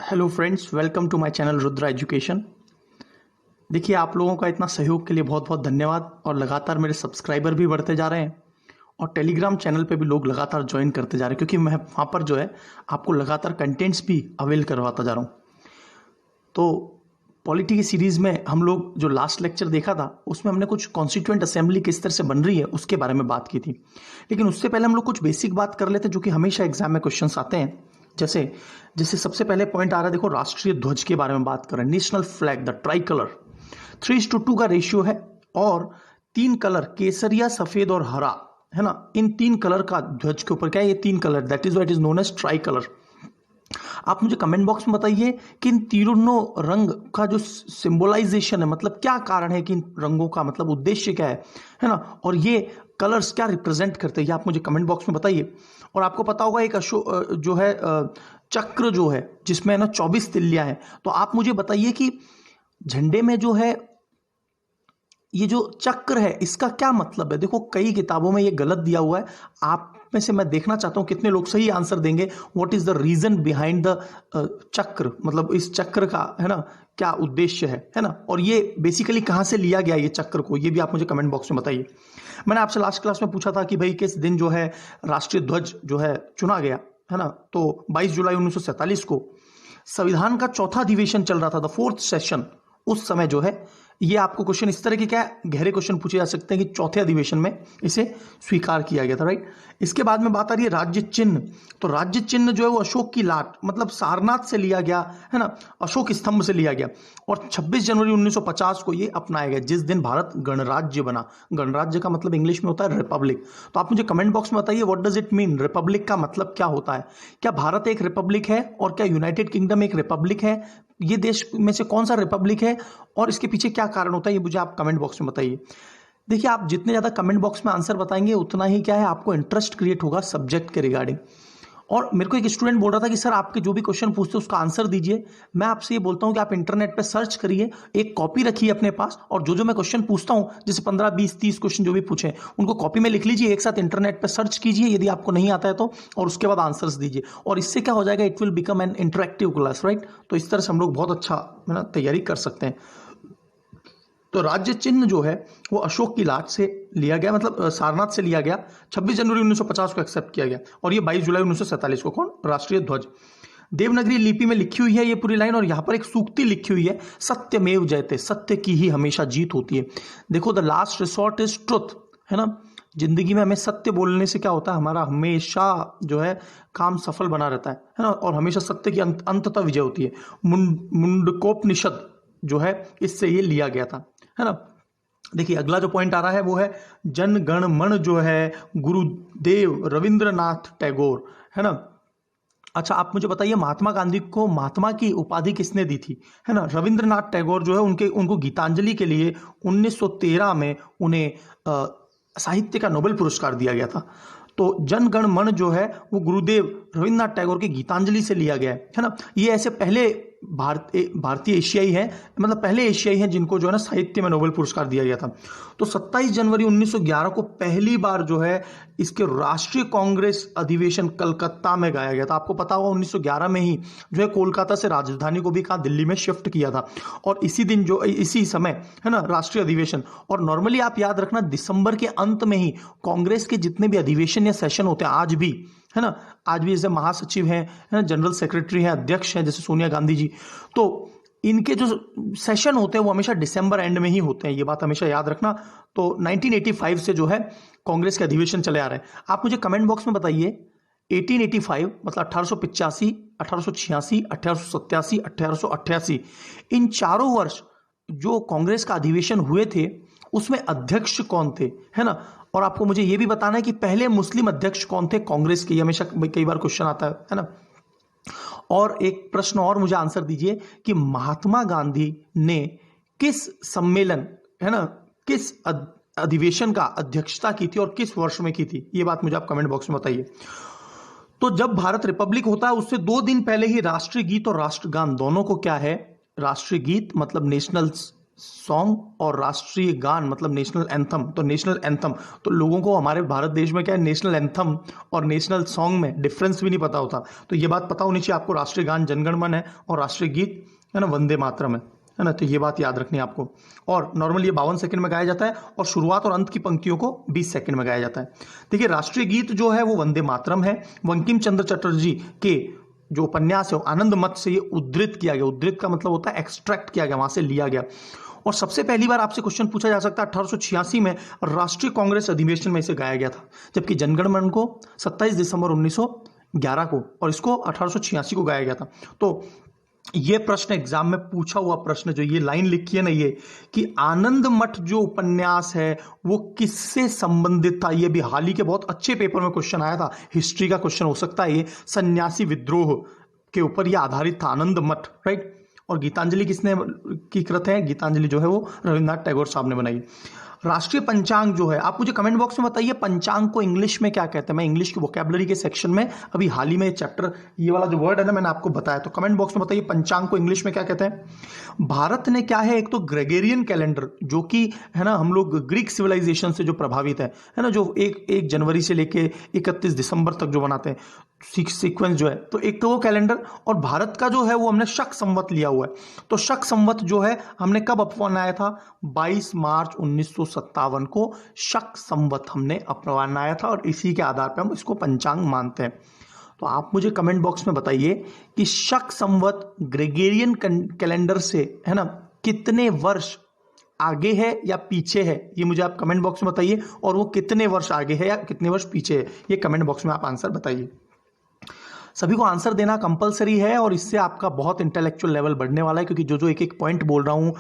Hello friends, welcome to my channel Rudra education. देखिए, आप लोगों का इतना सहयोग के लिए बहुत बहुत धन्यवाद। और लगातार मेरे सब्सक्राइबर भी बढ़ते जा रहे हैं और टेलीग्राम चैनल पे भी लोग लगातार ज्वाइन करते जा रहे हैं, क्योंकि मैं वहाँ पर जो है आपको लगातार कंटेंट्स भी अवेल करवाता जा रहा हूँ। तो पॉलिटी की सीरीज़ में हम लोग जो लास्ट लेक्चर देखा था उसमें हमने कुछ कॉन्स्टिट्यूएंट असेंबली किस तरह से बन रही है उसके बारे में बात की थी। लेकिन उससे पहले हम लोग कुछ बेसिक बात कर लेते हैं जो कि हमेशा एग्जाम में क्वेश्चंस आते हैं। जैसे जैसे सबसे पहले पॉइंट आ रहा है, देखो, राष्ट्रीय ध्वज के बारे में बात करें। National flag the try colour 3:2 का रेशियो है और 3 कलर केसरिया, सफेद और हरा, है ना। इन 3 कलर का ध्वज के ऊपर क्या है, ये 3 colour, that is what is known as tricolour. आप मुझे कमेंट बॉक्स में बताइए कि इन तीनों रंग का जो सिंबलाइजेशन है, मतलब क्या कारण है कि इन रंगों का मतलब उद्देश्य क्या है ना, और ये कलर्स क्या रिप्रेजेंट करते हैं, ये आप मुझे कमेंट बॉक्स में बताइए। और आपको पता होगा एक जो है चक्र जो है जिसमें ना 24 तिल्लियां हैं। तो आप मुझे बताइए कि झंडे में जो है ये जो चक्र है इसका क्या मतलब है। देखो, कई किताबों में ये गलत दिया हुआ है। आप में से मैं देखना चाहता हूं कितने लोग सही आंसर देंगे। What is the reason behind the chakra, मतलब इस चक्र का, है ना, क्या उद्देश्य है ना। और ये बेसिकली कहां से लिया गया ये चक्र को, ये भी आप मुझे कमेंट बॉक्स में बताइए। मैंने आपसे लास्ट क्लास में पूछा था कि भाई किस दिन जो है राष्ट्रीय ध्वज जो है चुना गया, है ना। तो 22 जुलाई 1947 को संविधान का चौथा अधिवेशन चल रहा था, द 4th सेशन। उस समय जो है ये आपको क्वेश्चन इस तरह के क्या गहरे क्वेश्चन पूछे जा सकते हैं कि चौथे अधिवेशन में इसे स्वीकार किया गया था, राइट। इसके बाद में बात आ रही है राज्य चिन्ह। तो राज्य चिन्ह जो है वो अशोक की लाट, मतलब सारनाथ से लिया गया, है ना, अशोक स्तंभ से लिया गया। और 26 जनवरी 1950 को ये अपनाया गया, जिस दिन भारत गणराज्य बना। गणराज्य का मतलब इंग्लिश में होता है रिपब्लिक। तो आप मुझे कमेंट बॉक्स में बताइए, what does it mean, Republic का मतलब क्या होता है। क्या भारत एक रिपब्लिक है और क्या यूनाइटेड किंगडम एक रिपब्लिक है, ये देश में से कौन सा रिपब्लिक है और इसके पीछे क्या कारण होता है, ये मुझे आप कमेंट बॉक्स में बताइए। देखिए, आप जितने ज्यादा कमेंट बॉक्स में आंसर बताएंगे उतना ही क्या है आपको इंटरेस्ट क्रिएट होगा सब्जेक्ट के रिगार्डिंग। और मेरे को एक स्टूडेंट बोल रहा था कि सर आपके जो भी क्वेश्चन पूछते हैं उसका आंसर दीजिए। मैं आपसे ये बोलता हूं कि आप इंटरनेट पे सर्च करिए, एक कॉपी रखिए अपने पास, और जो जो मैं क्वेश्चन पूछता हूं, जैसे 15 20 30 क्वेश्चन जो भी पूछे उनको कॉपी में लिख लीजिए, एक साथ इंटरनेट पे सर्च कीजिए यदि आपको नहीं आता है तो, और उसके बाद आंसर्स दीजिए। और इससे क्या हो जाएगा, it will become an interactive class, right. तो इस तरह से हम लोग बहुत अच्छा, है ना, तैयारी कर सकते हैं। तो राज्य चिन्ह जो है वो अशोक की लाट से लिया गया, मतलब सारनाथ से लिया गया। 26 जनवरी 1950 को एक्सेप्ट किया गया और ये 22 जुलाई 1947 को कौन, राष्ट्रीय ध्वज। देवनागरी लिपि में लिखी हुई है ये पूरी लाइन, और यहां पर एक सूक्ति लिखी हुई है, सत्यमेव जयते, सत्य की ही हमेशा जीत होती है। देखो, the last resort is truth, है ना। जिंदगी में हमें सत्य बोलने से क्या होता है, हमारा हमेशा जो है काम सफल बना रहता है ना, और हमेशा सत्य की अंततः विजय होती है। मुंडकोपनिषद जो है इससे ये लिया गया था, है ना। देखिए, अगला जो पॉइंट आ रहा है वो है जन गण मन, जो है गुरुदेव रविंद्रनाथ टैगोर, है ना। अच्छा, आप मुझे बताइए महात्मा गांधी को महात्मा की उपाधि किसने दी थी, है ना। रविंद्रनाथ टैगोर जो है उनको गीतांजलि के लिए 1913 में उन्हें साहित्य का नोबेल पुरस्कार दिया गया था। तो जन गण मन जो है वो गुरुदेव रविंद्रनाथ टैगोर की गीतांजलि से लिया गया है ना। ये ऐसे पहले भारतीय एशियाई हैं, मतलब पहले एशियाई हैं जिनको जो है ना साहित्य में नोबेल पुरस्कार दिया गया था। तो 27 जनवरी 1911 को पहली बार जो है इसके राष्ट्रीय कांग्रेस अधिवेशन कलकत्ता में गाया गया था। आपको पता होगा 1911 में ही जो है कोलकाता से राजधानी को भी कहा, दिल्ली में शिफ्ट किया था। और इसी दिन जो इसी समय, है ना, राष्ट्रीय अधिवेशन। और नॉर्मली आप याद रखना दिसंबर के अंत में ही कांग्रेस के जितने भी अधिवेशन या सेशन होते हैं आज भी, है ना, आज भी जैसे महासचिव हैं, है ना, जनरल सेक्रेटरी हैं, अध्यक्ष हैं जैसे सोनिया गांधी जी, तो इनके जो सेशन होते हैं वो हमेशा दिसंबर एंड में ही होते हैं, ये बात हमेशा याद रखना। तो 1985 से जो है कांग्रेस के अधिवेशन चले आ रहे हैं। आप मुझे कमेंट बॉक्स में बताइए 1885 मतलब 1885, 1886, 1887, 1888, इन चारों वर्ष जो कांग्रेस का अधिवेशन हुए थे उसमें अध्यक्ष कौन थे, है ना। और आपको मुझे यह भी बताना है कि पहले मुस्लिम अध्यक्ष कौन थे कांग्रेस के, हमेशा कई बार क्वेश्चन आता है ना। और एक प्रश्न और मुझे आंसर दीजिए कि महात्मा गांधी ने किस सम्मेलन, है ना, किस अधिवेशन का अध्यक्षता की थी और किस वर्ष में की थी, ये बात मुझे आप कमेंट बॉक्स में बताइए। तो जब भारत रिपब्लिक होता है उससे 2 दिन पहले ही राष्ट्रीय गीत और राष्ट्रगान दोनों को क्या है, राष्ट्रीय गीत मतलब नेशनल सॉन्ग और राष्ट्रीय गान मतलब नेशनल एंथम। तो नेशनल एंथम तो लोगों को हमारे भारत देश में क्या है, नेशनल एंथम और नेशनल सॉन्ग में डिफरेंस भी नहीं पता होता। तो ये बात पता होनी चाहिए आपको, राष्ट्रीय गान जनगण मन है और राष्ट्रीय गीत है ना वंदे मातरम है ना। तो ये बात याद रखनी है आपको। और नॉर्मल ये 52 सेकंड में गाया जाता है और शुरुआत और अंत की पंक्तियों को 20 सेकंड में गाया जाता है। देखिए राष्ट्रीय गीत जो है वो वंदे मातरम है। बंकिम चंद्र चटर्जी के जो उपन्यास है आनंद मठ से ये उद्धृत किया गया। उद्धृत का मतलब होता है एक्सट्रैक्ट किया गया, वहां से लिया गया। और सबसे पहली बार आपसे क्वेश्चन पूछा जा सकता है 1886 में राष्ट्रीय कांग्रेस अधिवेशन में इसे गाया गया था, जबकि जनगण मन को 27 दिसंबर 1911 को और इसको 1886 को गाया गया था। तो ये प्रश्न एग्जाम में पूछा हुआ प्रश्न, जो ये लाइन लिखी है ना ये, कि आनंद मठ जो उपन्यास है वो किससे संबंधित था, ये भी हाल ही के बहुत अच्छे पेपर में क्वेश्चन आया था, हिस्ट्री का क्वेश्चन हो सकता है ये। सन्यासी विद्रोह के ऊपर ये आधारित था आनंद मठ, राइट। और गीतांजलि किसने की कृत है, गीतांजलि जो है वो रविन्द्रनाथ टैगोर साहब ने बनाई। राष्ट्रीय पंचांग जो है, आप मुझे कमेंट बॉक्स में बताइए पंचांग को इंग्लिश में क्या कहते हैं। मैं इंग्लिश की वोकैबुलरी के सेक्शन में अभी हाल ही में चैप्टर ये वाला जो वर्ड है ना मैंने आपको बताया, तो कमेंट बॉक्स में बताइए पंचांग को इंग्लिश में क्या कहते हैं। भारत ने क्या है, एक तो ग्रेगोरियन कैलेंडर जो कि है ना हम लोग ग्रीक सिविलाइजेशन से जो प्रभावित है ना, जो एक जनवरी से लेके 31 दिसंबर तक जो बनाते हैं सीक्वेंस जो है, तो एक तो वो कैलेंडर। और भारत का जो है वो हमने शक संवत लिया हुआ है। तो शक संवत जो है हमने कब अपनाया था, 22 मार्च 1957 को शक संवत हमने अपनाया था और इसी के आधार पर हम इसको पंचांग मानते हैं। तो आप मुझे कमेंट बॉक्स में बताइए कि शक संवत ग्रेगोरियन कैलेंडर से है ना कितने वर्ष आगे है या पीछे है, ये मुझे आप कमेंट बॉक्स में बताइए। और वो कितने वर्ष आगे है या कितने वर्ष पीछे है, ये कमेंट बॉक्स में आप आंसर बताइए। सभी को आंसर देना कंपलसरी है और इससे आपका बहुत इंटेलेक्चुअल लेवल बढ़ने वाला है, क्योंकि जो जो एक एक पॉइंट बोल रहा हूं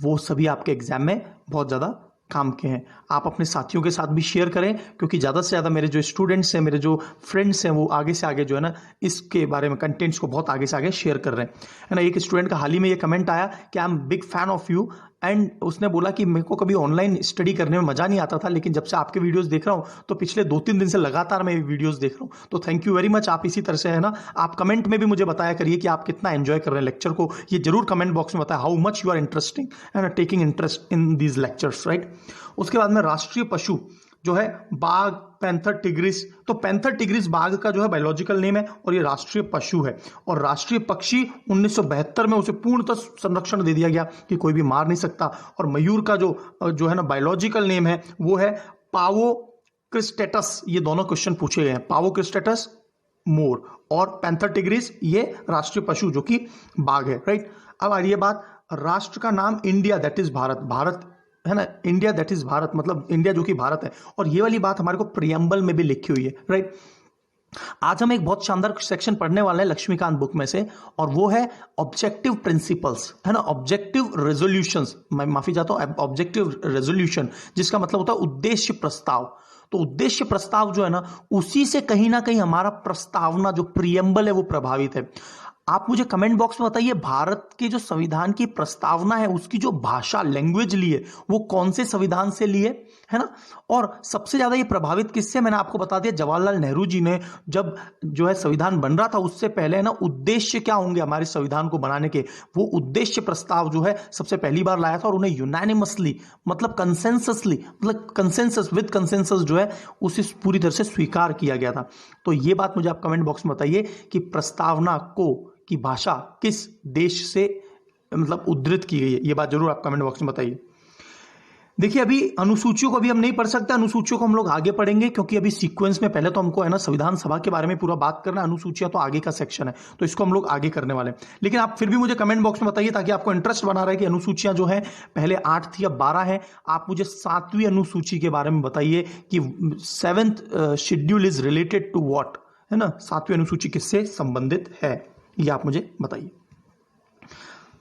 वो सभी आपके एग्जाम में बहुत ज़्यादा काम के हैं। आप अपने साथियों के साथ भी शेयर करें, क्योंकि ज़्यादा से ज़्यादा मेरे जो स्टूडेंट्स हैं, मेरे जो फ्रेंड्स हैं, वो आगे से आगे जो है ना इसके बारे में कंटेंट्स को बहुत आगे से आगे शेयर कर रहे हैं, है ना। एक स्टूडेंट का हाल ही में ये कमेंट आया कि I am big fan of you, and उसने बोला कि मेरे को कभी ऑनलाइन स्टडी करने में मज़ा नहीं आता था, लेकिन जब से आपके वीडियोस देख रहा हूँ तो पिछले 2-3 दिन से लगातार मैं वीडियोस देख रहा हूँ। तो थैंक यू वेरी मच। आप इसी तरह से है ना आप कमेंट में भी मुझे बताया करिए कि आप कितना एंजॉय कर रहे हैं लेक्चर को। ये जरूर कमेंट बॉक्स में बताएं how much you are interesting and taking interest in these lectures, right. उसके बाद में राष्ट्रीय पशु जो है बाघ, पैंथर टिग्रिस। तो पैंथर टिग्रिस बाघ का जो है बायोलॉजिकल नेम है और ये राष्ट्रीय पशु है। और राष्ट्रीय पक्षी 1972 में उसे पूर्णतः संरक्षण दे दिया गया कि कोई भी मार नहीं सकता। और मयूर का जो है ना बायोलॉजिकल नेम है वो है पावो क्रिस्टेटस। ये दोनों क्वेश्चन पूछे गए हैं, पावो क्रिस्टेटस मोर और पैंथर टिग्रिस ये राष्ट्रीय पशु जो कि बाघ है, राइट। अब आ रही है बात राष्ट्र का नाम India that is Bharat, Bharat है ना, इंडिया दैट इज भारत मतलब इंडिया जो कि भारत है। और ये वाली बात हमारे को प्रियम्बल में भी लिखी हुई है, राइट। आज हम एक बहुत शानदार सेक्शन पढ़ने वाले हैं लक्ष्मीकांत बुक में से, और वो है ऑब्जेक्टिव प्रिंसिपल्स, है ना, ऑब्जेक्टिव रेजोल्यूशंस, मैं माफी चाहता हूं, ऑब्जेक्टिव रेजोल्यूशन जिसका मतलब होता है उद्देश्य प्रस्ताव। तो उद्देश्य प्रस्ताव जो है ना उसी से कहीं ना कहीं हमारा प्रस्तावना जो प्रियम्बल है वो प्रभावित है। आप मुझे कमेंट बॉक्स में बताइए भारत के जो संविधान की प्रस्तावना है उसकी जो भाषा लैंग्वेज ली है वो कौन से संविधान से ली है ना। और सबसे ज्यादा ये प्रभावित किससे, मैंने आपको बता दिया जवाहरलाल नेहरू जी ने जब जो है संविधान बन रहा था उससे पहले है ना उद्देश्य क्या होंगे हमारे संविधान को बनाने के, वो उद्देश्य प्रस्ताव जो है सबसे पहली बार लाया था और उन्हें यूनानिमसली मतलब कंसेंससली मतलब कंसेंसस विद कंसेंसस जो है उसे पूरी तरह से स्वीकार किया गया था। तो ये बात मुझे आप कमेंट बॉक्स में बताइए कि प्रस्तावना को की भाषा किस देश से मतलब उद्धृत की गई है, ये बात जरूर आप कमेंट बॉक्स में बताइए। देखिए अभी अनुसूचियों को भी हम नहीं पढ़ सकते, अनुसूचियों को हम लोग आगे पढ़ेंगे क्योंकि अभी सीक्वेंस में पहले तो हमको है ना संविधान सभा के बारे में पूरा बात करना है, अनुसूचियां तो आगे का सेक्शन है तो इसको हम लोग आगे करने वाले हैं। लेकिन आप फिर भी मुझे कमेंट बॉक्स में बताइए ताकि आपको इंटरेस्ट बना रहे कि अनुसूचियां जो है पहले 8 थी अब 12 है। आप मुझे 7वीं अनुसूची के बारे में बताइए कि 7th schedule is related to what, है ना, 7वीं अनुसूची किससे संबंधित है ये आप मुझे बताइए।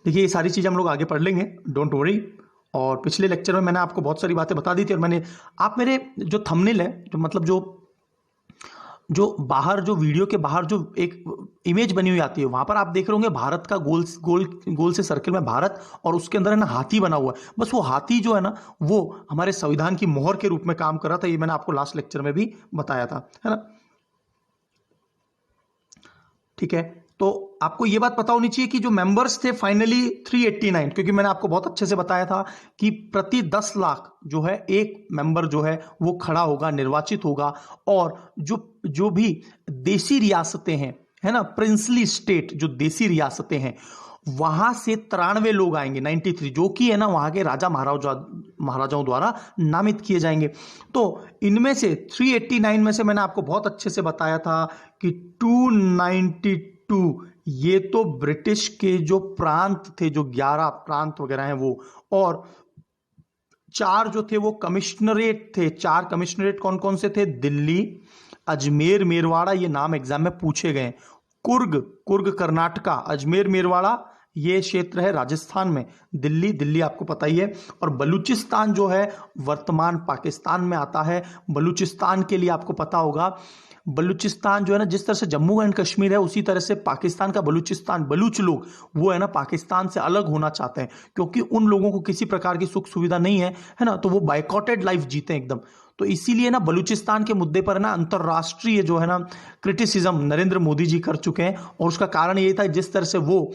देखिए ये सारी चीजें हम लोग आगे पढ़ लेंगे, डोंट वरी। और पिछले लेक्चर में मैंने आपको बहुत सारी बातें बता दी थी और मैंने आप मेरे जो थंबनेल है जो मतलब जो बाहर जो वीडियो के बाहर जो एक इमेज बनी हुई आती है वहां पर आप देख रहे होंगे भारत का गोल गोल गोल से सर्कल में भारत और उसके अंदर है ना हाथी बना हुआ है। बस वो हाथी जो है ना वो हमारे संविधान की मोहर के रूप में काम कर रहा था, ये मैंने आपको लास्ट लेक्चर में भी बताया था, है ना। ठीक है, तो आपको ये बात पता होनी चाहिए कि जो मेंबर्स थे फाइनली 389, क्योंकि मैंने आपको बहुत अच्छे से बताया था कि प्रति 10 लाख जो है एक मेंबर जो है वो खड़ा होगा, निर्वाचित होगा। और जो भी देसी रियासतें हैं, है ना, प्रिंसली स्टेट, जो देसी रियासतें हैं, वहां से 93 लोग आएंगे, 93, जो कि है ना वहां के राजा महाराजाओं द्वारा नामित किए जाएंगे। तो इनमें से 389 में से मैंने आपको बहुत अच्छे से बताया था कि 292 ये तो ब्रिटिश के जो प्रांत थे, जो 11 प्रांत वगैरह हैं वो, और 4 जो थे वो कमिश्नरेट थे। 4 कमिश्नरेट कौन कौन से थे? दिल्ली, अजमेर, मेरवाड़ा, ये नाम एग्जाम में पूछे गए। कुर्ग कर्नाटका, अजमेर मेरवाड़ा ये क्षेत्र है राजस्थान में, दिल्ली आपको पता ही है। और बलूचिस्तान जो है वर्तमान पाकिस्तान में आता है। बलूचिस्तान के लिए आपको पता होगा, बलूचिस्तान जो है ना, जिस तरह से जम्मू एंड कश्मीर है उसी तरह से पाकिस्तान का बलूचिस्तान, बलूच लोग वो है ना पाकिस्तान से अलग होना चाहते हैं, क्योंकि उन लोगों को किसी प्रकार की सुख सुविधा नहीं है, है ना, तो वो बाइकॉटेड लाइफ जीते हैं एकदम। तो इसीलिए ना बलूचिस्तान के मुद्दे पर ना अंतरराष्ट्रीय जो है ना क्रिटिसिज्म नरेंद्र मोदी जी कर चुके हैं। और उसका कारण ये था, जिस तरह से वो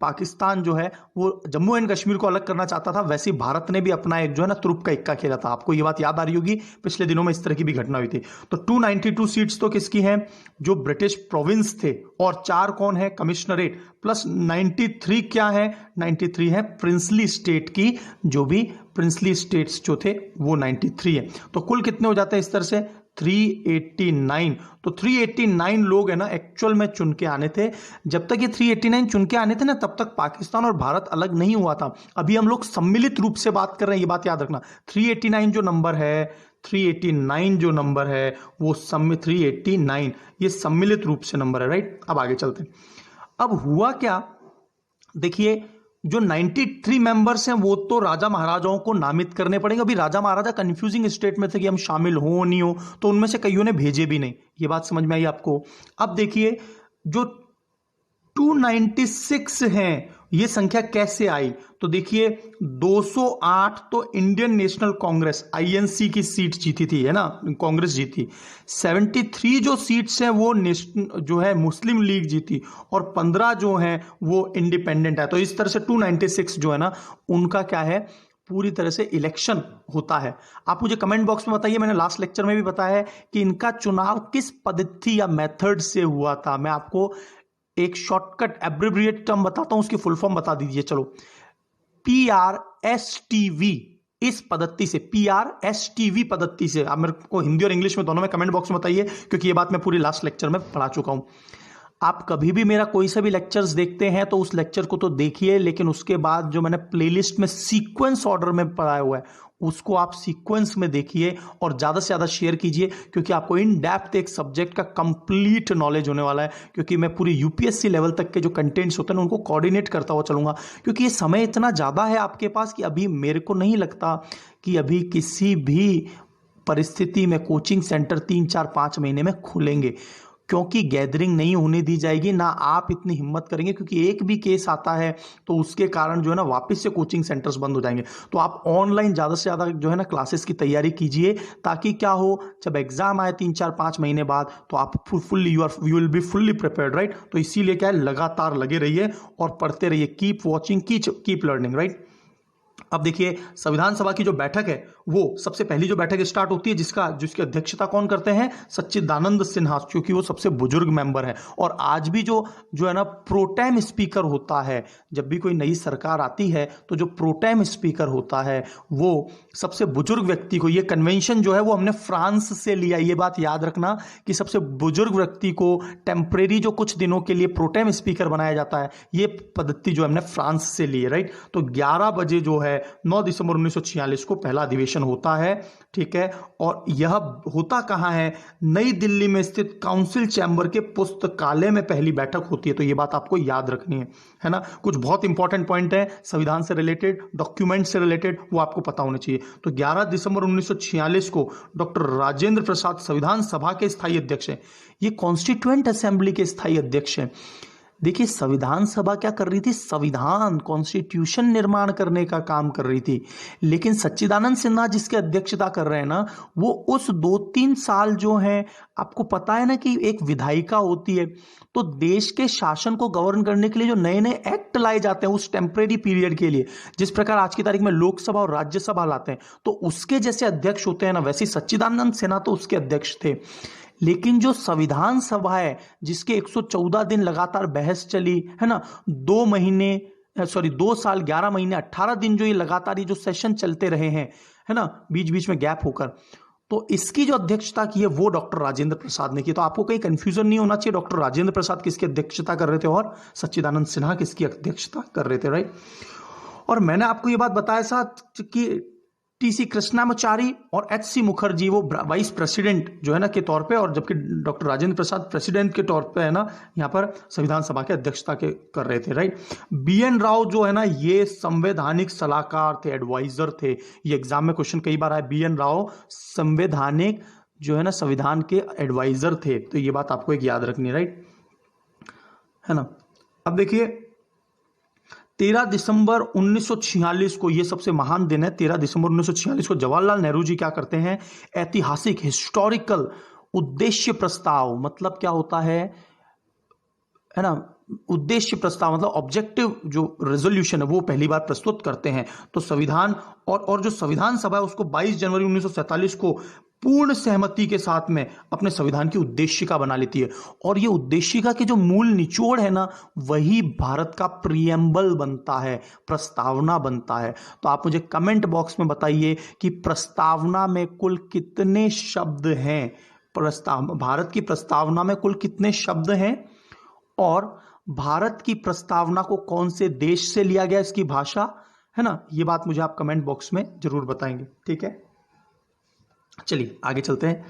पाकिस्तान जो है वो जम्मू एंड कश्मीर को अलग करना चाहता था, वैसे ही भारत ने भी अपना एक जो है ना तुरुप का इक्का खेला था। आपको ये बात याद आ रही होगी, पिछले दिनों में इस तरह की भी घटना हुई थी। तो 292 सीट्स तो किसकी हैं? जो ब्रिटिश प्रोविंस थे, और 4 कौन है? कमिश्नरेट, प्लस 93 क्या है? 93 है प्रिंसली स्टेट की, जो भी प्रिंसली स्टेट्स जो थे वो 93 है। तो कुल कितने हो जाते हैं इस तरह से? 389। तो 389 लोग है ना एक्चुअल में चुन के आने थे। जब तक ये 389 चुन के आने थे ना, तब तक पाकिस्तान और भारत अलग नहीं हुआ था। अभी हम लोग सम्मिलित रूप से बात कर रहे हैं, ये बात याद रखना। 389 जो नंबर है, 389 जो नंबर है वो 389 ये सम्मिलित रूप से नंबर है, राइट। अब आगे चलते हैं। अब हुआ क्या, देखिए, जो 93 मेंबर्स हैं वो तो राजा महाराजाओं को नामित करने पड़ेंगे। अभी राजा महाराजा कंफ्यूजिंग स्टेट में थे कि हम शामिल हो नहीं हो, तो उनमें से कईयों ने भेजे भी नहीं। ये बात समझ में आई आपको? अब देखिए, जो 296 हैं ये संख्या कैसे आई? तो देखिए, 208 तो इंडियन नेशनल कांग्रेस आईएनसी की सीट जीती थी, है ना, कांग्रेस जीती। 73 जो सीट्स हैं वो जो है मुस्लिम लीग जीती, और 15 जो हैं वो इंडिपेंडेंट है। तो इस तरह से 296 जो है ना उनका क्या है, पूरी तरह से इलेक्शन होता है। आप मुझे कमेंट बॉक्स में बताइए, मैंने लास्ट लेक्चर में भी बताया है कि इनका चुनाव किस पद्धति या मेथड से हुआ था। मैं आपको एक शॉर्टकट एब्रिविएट टर्म बताता हूं, उसकी फुल फॉर्म बता दीजिए। चलो, PRSTV इस पद्धति से, PRSTV पद्धति से, आप मेरे को हिंदी और इंग्लिश में दोनों में कमेंट बॉक्स में बताइए, क्योंकि ये बात मैं पूरी लास्ट लेक्चर में पढ़ा चुका हूं। आप कभी भी मेरा कोई सा भी लेक्चर्स देखते हैं तो उस लेक्चर को तो देखिए, लेकिन उसके बाद जो मैंने प्लेलिस्ट में सीक्वेंस ऑर्डर में पढ़ाया हुआ है उसको आप सीक्वेंस में देखिए और ज़्यादा से ज़्यादा शेयर कीजिए, क्योंकि आपको इन डेप्थ एक सब्जेक्ट का कंप्लीट नॉलेज होने वाला है। क्योंकि मैं पूरी यूपीएससी लेवल तक के जो कंटेंट्स होते हैं उनको कोऑर्डिनेट करता हुआ चलूंगा, क्योंकि ये समय इतना ज़्यादा है आपके पास कि अभी मेरे को नहीं लगता कि अभी किसी भी परिस्थिति में कोचिंग सेंटर 3, 4, 5 महीने में खुलेंगे, क्योंकि गैदरिंग नहीं होने दी जाएगी, ना आप इतनी हिम्मत करेंगे, क्योंकि एक भी केस आता है तो उसके कारण जो है ना वापस से कोचिंग सेंटर्स बंद हो जाएंगे। तो आप ऑनलाइन ज़्यादा से ज़्यादा जो है ना क्लासेस की तैयारी कीजिए, ताकि क्या हो, जब एग्जाम आए 3, 4, 5 महीने बाद तो आप fully you will be fully prepared, right. तो इसीलिए क्या है, लगातार लगे रहिए और पढ़ते रहिए, keep watching, keep learning, right. अब देखिए, संविधान सभा की जो बैठक है वो सबसे पहली जो बैठक स्टार्ट होती है, जिसकी अध्यक्षता कौन करते हैं? सच्चिदानंद सिन्हा, क्योंकि वो सबसे बुजुर्ग मेंबर है। और आज भी जो है ना प्रोटेम स्पीकर होता है, जब भी कोई नई सरकार आती है तो जो प्रोटेम स्पीकर होता है वो सबसे बुजुर्ग व्यक्ति को, ये कन्वेंशन जो है वो हमने फ्रांस से लिया, ये बात याद रखना कि सबसे बुजुर्ग व्यक्ति को टेम्परेरी जो कुछ दिनों के लिए प्रोटेम स्पीकर बनाया जाता है, ये पद्धति जो हमने फ्रांस से ली है, राइट। तो 11 बजे जो है 9 दिसंबर 1946 को पहला अधिवेशन होता है, ठीक है। और यह होता कहां है? नई दिल्ली में स्थित काउंसिल चैम्बर के पुस्तकालय में पहली बैठक होती है। तो यह बात आपको याद रखनी है ना। कुछ बहुत इंपॉर्टेंट पॉइंट है संविधान से रिलेटेड, डॉक्यूमेंट से रिलेटेड, वो आपको पता होने चाहिए। तो 11 दिसंबर 1946 को डॉक्टर राजेंद्र प्रसाद संविधान सभा के स्थायी अध्यक्ष हैं। ये कॉन्स्टिट्यूएंट असेंबली के स्थायी अध्यक्ष हैं। देखिए संविधान सभा क्या कर रही थी, संविधान कॉन्स्टिट्यूशन निर्माण करने का काम कर रही थी, लेकिन सच्चिदानंद सिन्हा जिसके अध्यक्षता कर रहे हैं ना, वो उस 2-3 साल जो है, आपको पता है ना कि एक विधायिका होती है, तो देश के शासन को गवर्न करने के लिए जो नए नए एक्ट लाए जाते हैं उस टेम्परेरी पीरियड के लिए, जिस प्रकार आज की तारीख में लोकसभा और राज्यसभा लाते हैं, तो उसके जैसे अध्यक्ष होते हैं ना, वैसे सच्चिदानंद सिन्हा तो उसके अध्यक्ष थे। लेकिन जो संविधान सभा है जिसके 114 दिन लगातार बहस चली है ना, 2 साल 11 महीने 18 दिन जो ये लगातार ये जो सेशन चलते रहे हैं है ना, बीच बीच में गैप होकर, तो इसकी जो अध्यक्षता की है वो डॉक्टर राजेंद्र प्रसाद ने की। तो आपको कहीं कंफ्यूजन नहीं होना चाहिए, डॉक्टर राजेंद्र प्रसाद किसकी अध्यक्षता कर रहे थे और सच्चिदानंद सिन्हा किसकी अध्यक्षता कर रहे थे, राइट। और मैंने आपको ये बात बताया साथ कि टीसी कृष्णामाचारी और एचसी मुखर्जी वो वाइस प्रेसिडेंट जो है ना के तौर पे, और जबकि डॉक्टर राजेंद्र प्रसाद प्रेसिडेंट के तौर पे है ना यहाँ पर संविधान सभा के अध्यक्षता के कर रहे थे, राइट। बीएन राव जो है ना ये संवैधानिक सलाहकार थे, एडवाइजर थे, ये एग्जाम में क्वेश्चन कई बार आया, बीएन राव संवैधानिक जो है ना संविधान के एडवाइजर थे, तो ये बात आपको एक याद रखनी है, राइट, है ना। अब देखिए 13 दिसंबर 1946 को, ये सबसे महान दिन है, 13 दिसंबर 1946 को जवाहरलाल नेहरू जी क्या करते हैं, ऐतिहासिक हिस्टोरिकल उद्देश्य प्रस्ताव, मतलब क्या होता है ना, उद्देश्य प्रस्ताव मतलब ऑब्जेक्टिव जो रेजोल्यूशन है वो पहली बार प्रस्तुत करते हैं। तो संविधान और जो संविधान सभा है उसको 22 जनवरी 1947 को पूर्ण सहमति के साथ में अपने संविधान की उद्देशिका बना लेती है, और ये उद्देशिका के जो मूल निचोड़ है ना, वही भारत का प्रियम्बल बनता है, प्रस्तावना बनता है। तो आप मुझे कमेंट बॉक्स में बताइए कि प्रस्तावना में कुल कितने शब्द हैं, भारत की प्रस्तावना में कुल कितने शब्द हैं, और भारत की प्रस्तावना को कौन से देश से लिया गया, इसकी भाषा, है ना, ये बात मुझे आप कमेंट बॉक्स में जरूर बताएंगे, ठीक है। चलिए आगे चलते हैं।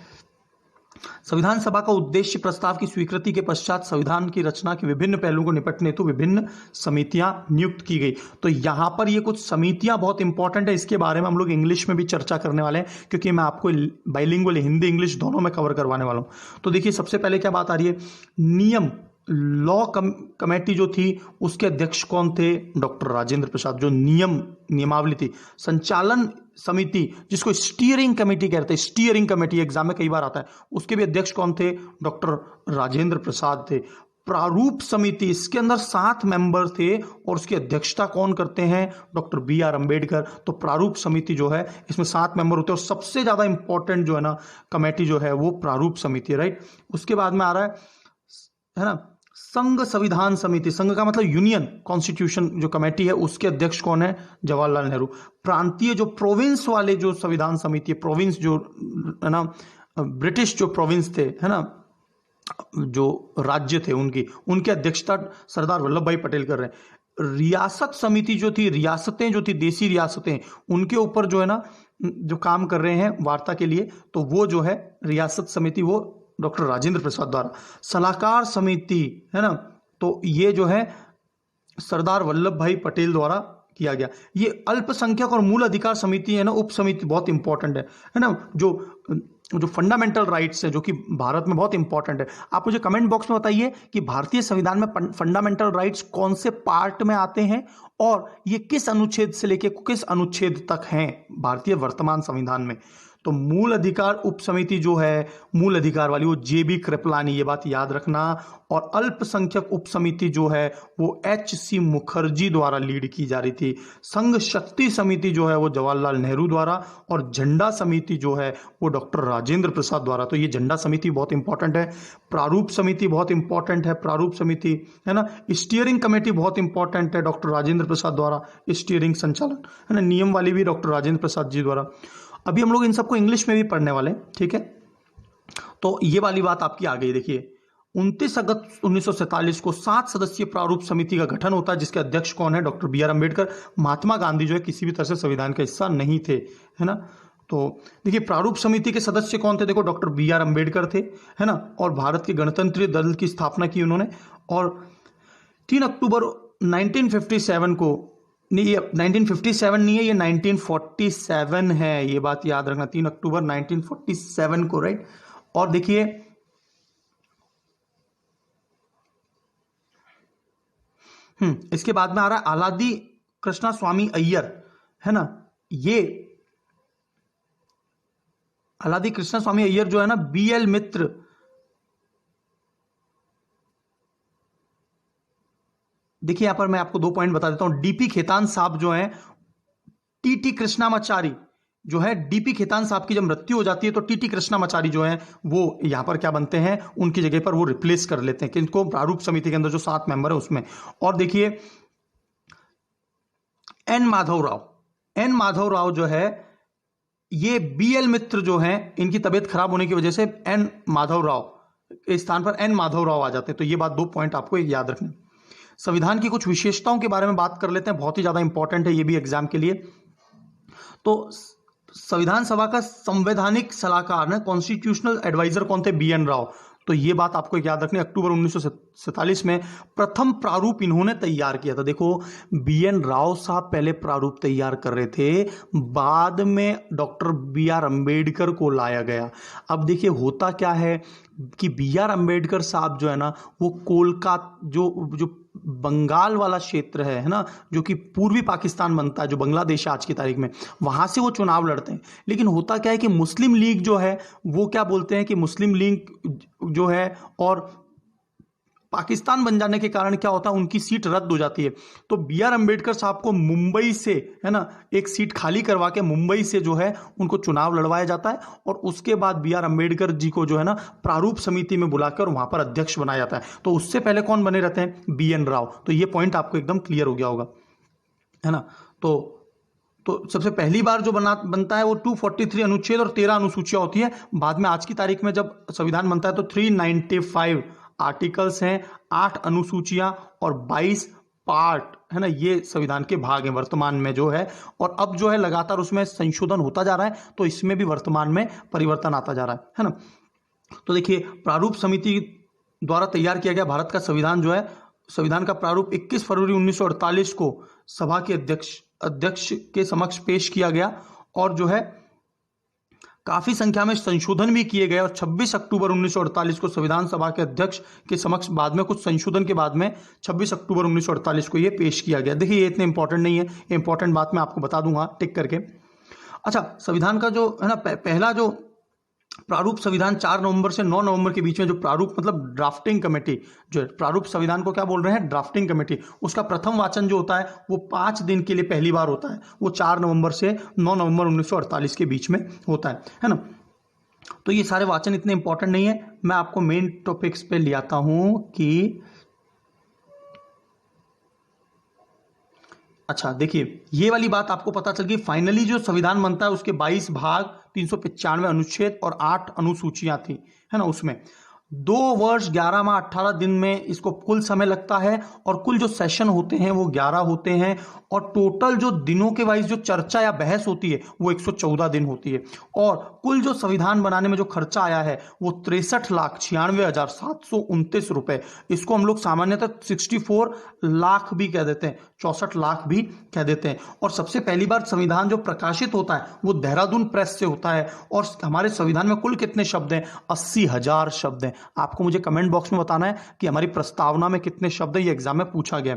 संविधान सभा का उद्देश्य प्रस्ताव की स्वीकृति के पश्चात संविधान की रचना के विभिन्न पहलुओं को निपटने हेतु विभिन्न समितियां नियुक्त की गई। तो यहां पर ये कुछ समितियां बहुत इंपॉर्टेंट है, इसके बारे में हम लोग इंग्लिश में भी चर्चा करने वाले हैं, क्योंकि मैं आपको बाइलिंगुअल हिंदी इंग्लिश दोनों में कवर करवाने वाला हूं। तो देखिए सबसे पहले क्या बात आ रही है, नियम लॉ कमेटी जो थी उसके अध्यक्ष कौन थे, डॉक्टर राजेंद्र प्रसाद। जो नियमावली थी, संचालन समिति जिसको स्टीयरिंग कमेटी कहते हैं, स्टीयरिंग कमेटी एग्जाम में कई बार आता है, उसके भी अध्यक्ष कौन थे, डॉक्टर राजेंद्र प्रसाद थे। प्रारूप समिति, इसके अंदर 7 मेंबर थे और उसकी अध्यक्षता कौन करते हैं, डॉक्टर बी आर अम्बेडकर। तो प्रारूप समिति जो है इसमें 7 मेंबर होते हैं, और सबसे ज्यादा इंपॉर्टेंट जो है ना कमेटी जो है वो प्रारूप समिति है, राइट। उसके बाद में आ रहा है ना संघ संविधान समिति, संघ का मतलब यूनियन कॉन्स्टिट्यूशन जो कमेटी है उसके अध्यक्ष कौन है, जवाहरलाल नेहरू। प्रांतीय जो प्रोविंस वाले जो संविधान समिति है, प्रोविंस जो है ना, ब्रिटिश जो प्रोविंस थे है ना, जो राज्य थे उनकी अध्यक्षता सरदार वल्लभ भाई पटेल कर रहे हैं। रियासत समिति जो थी, रियासतें जो थी, देसी रियासतें, उनके ऊपर जो है ना जो काम कर रहे हैं वार्ता के लिए, तो वो जो है रियासत समिति वो डॉक्टर राजेंद्र प्रसाद द्वारा। सलाहकार समिति है ना, तो ये जो है सरदार वल्लभ भाई पटेल द्वारा किया गया। ये अल्पसंख्यक और मूल अधिकार समिति है ना, उप समिति बहुत इंपॉर्टेंट है ना, जो फंडामेंटल राइट्स है जो कि भारत में बहुत इंपॉर्टेंट है। आप मुझे कमेंट बॉक्स में बताइए कि भारतीय संविधान में फंडामेंटल राइट्स कौन से पार्ट में आते हैं और ये किस अनुच्छेद से लेके किस अनुच्छेद तक हैं भारतीय वर्तमान संविधान में। तो मूल अधिकार उप समिति जो है, मूल अधिकार वाली, वो जेबी कृपलानी, ये बात याद रखना। और अल्पसंख्यक उप समिति जो है वो एचसी मुखर्जी द्वारा लीड की जा रही थी। संघ शक्ति समिति जो है वो जवाहरलाल नेहरू द्वारा, और झंडा समिति जो है वो डॉक्टर राजेंद्र प्रसाद द्वारा। तो ये झंडा समिति बहुत इंपॉर्टेंट है। प्रारूप समिति बहुत इंपॉर्टेंट है, प्रारूप समिति है ना। स्टीयरिंग कमेटी बहुत इंपॉर्टेंट है, डॉक्टर राजेंद्र प्रसाद द्वारा स्टीयरिंग संचालन है ना। नियम वाली भी डॉक्टर राजेंद्र प्रसाद जी द्वारा। अभी हम लोग इन सबको इंग्लिश में भी पढ़ने वाले हैं, ठीक है। तो ये वाली बात आपकी आ गई। देखिए 29 अगस्त 1947 को 7 सदस्यीय प्रारूप समिति का गठन होता है, जिसके अध्यक्ष कौन है, doctor B are Ambedkar. Mahatma Gandhi जो है किसी भी तरह से संविधान का हिस्सा नहीं थे, है ना। तो देखिए प्रारूप समिति के सदस्य कौन थे, देखो डॉक्टर बी आर अम्बेडकर थे, है ना, और भारत के गणतंत्रीय दल की स्थापना की उन्होंने। और 3 अक्टूबर 1957 को, नहीं ये 1957 नहीं है, ये 1947 है, ये बात याद रखना, 3 अक्टूबर 1947 को, राइट। और देखिए इसके बाद में आ रहा है आलादी कृष्णा स्वामी अय्यर, है ना। ये आलादी कृष्णा स्वामी अय्यर जो है ना, बीएल मित्र, देखिए यहां पर मैं आपको 2 पॉइंट बता देता हूं। डीपी खेतान साहब जो है, टीटी कृष्णामाचारी जो है, डीपी खेतान साहब की जब मृत्यु हो जाती है तो टीटी कृष्णामाचारी जो है वो यहां पर क्या बनते हैं, उनकी जगह पर वो रिप्लेस कर लेते हैं, कि इनको प्रारूप समिति के अंदर जो 7 मेंबर है उसमें। और देखिए एन माधव राव जो है, ये बीएल मित्र जो हैं, इनकी तबीयत खराब होने की वजह से एन माधव राव के स्थान पर एन माधव राव आ जाते हैं। तो ये बात 2 पॉइंट आपको याद रखना। संविधान की कुछ विशेषताओं के बारे में बात कर लेते हैं, बहुत ही ज्यादा इंपॉर्टेंट है ये भी एग्जाम के लिए। तो संविधान सभा का संवैधानिक सलाहकार ने, कॉन्स्टिट्यूशनल एडवाइजर कौन थे, बीएन राव। तो ये बात आपको याद रखनी। अक्टूबर 1947 में प्रथम प्रारूप इन्होंने तैयार किया था। देखो बीएन राव साहब पहले प्रारूप तैयार कर रहे थे, बाद में डॉक्टर बी आर अम्बेडकर को लाया गया। अब देखिए होता क्या है कि बी आर अम्बेडकर साहब जो है ना, वो कोलकाता जो बंगाल वाला क्षेत्र है ना, जो कि पूर्वी पाकिस्तान बनता है, जो बांग्लादेश आज की तारीख में, वहां से वो चुनाव लड़ते हैं। लेकिन होता क्या है कि मुस्लिम लीग जो है वो क्या बोलते हैं कि मुस्लिम लीग जो है और पाकिस्तान बन जाने के कारण क्या होता है, उनकी सीट रद्द हो जाती है। तो बी आर अम्बेडकर साहब को मुंबई से, है ना, एक सीट खाली करवा के मुंबई से जो है उनको चुनाव लड़वाया जाता है। और उसके बाद बी आर अम्बेडकर जी को जो है ना प्रारूप समिति में बुलाकर वहां पर अध्यक्ष बनाया जाता है। तो उससे पहले कौन बने रहते हैं, बीएन राव। तो ये पॉइंट आपको एकदम क्लियर हो गया होगा, है ना। तो सबसे पहली बार जो बनता है वो 243 अनुच्छेद और 13 अनुसूचियां होती है। बाद में आज की तारीख में जब संविधान बनता है तो 395 आर्टिकल्स हैं, 8 अनुसूचियां और 22 पार्ट, है ना, ये संविधान के भाग हैं वर्तमान में जो है। और अब जो है लगातार उसमें संशोधन होता जा रहा है, तो इसमें भी वर्तमान में परिवर्तन आता जा रहा है ना। तो देखिए प्रारूप समिति द्वारा तैयार किया गया भारत का संविधान जो है, संविधान का प्रारूप 21 फरवरी 1948 को सभा के अध्यक्ष के समक्ष पेश किया गया। और जो है काफी संख्या में संशोधन भी किए गए। और 26 अक्टूबर 1948 को संविधान सभा के अध्यक्ष के समक्ष बाद में कुछ संशोधन के बाद में 26 अक्टूबर 1948 को यह पेश किया गया। देखिए ये इतने इंपॉर्टेंट नहीं है, इंपॉर्टेंट बात मैं आपको बता दूंगा टिक करके। अच्छा, संविधान का जो है ना पहला जो प्रारूप संविधान 4 नवंबर से 9 नवंबर के बीच में जो प्रारूप मतलब ड्राफ्टिंग कमेटी जो है, प्रारूप संविधान को क्या बोल रहे हैं, ड्राफ्टिंग कमेटी, उसका प्रथम वाचन जो होता है वो 5 दिन के लिए पहली बार होता है। वो 4 नवंबर से 9 नवंबर 1948 के बीच में होता है ना। तो ये सारे वाचन इतने इंपॉर्टेंट नहीं है, मैं आपको मेन टॉपिक्स पे ले आता हूं कि अच्छा देखिए ये वाली बात आपको पता चल गई। फाइनली जो संविधान बनता है उसके 22 भाग, 395 अनुच्छेद और 8 अनुसूचियां थी, है ना। उसमें 2 वर्ष 11 माह 18 दिन में इसको कुल समय लगता है। और कुल जो सेशन होते हैं वो 11 होते हैं। और टोटल जो दिनों के वाइज जो चर्चा या बहस होती है वो 114 दिन होती है। और कुल जो संविधान बनाने में जो खर्चा आया है वो 63,96,729 रुपए। इसको हम लोग सामान्यतः 64 लाख भी कह देते हैं, 64 लाख भी कह देते हैं। और सबसे पहली बार संविधान जो प्रकाशित होता है वो देहरादून प्रेस से होता है। और हमारे संविधान में कुल कितने शब्द हैं, 80,000 शब्द हैं। आपको मुझे कमेंट बॉक्स में बताना है कि हमारी प्रस्तावना में कितने शब्द हैं, ये एग्जाम में पूछा गया।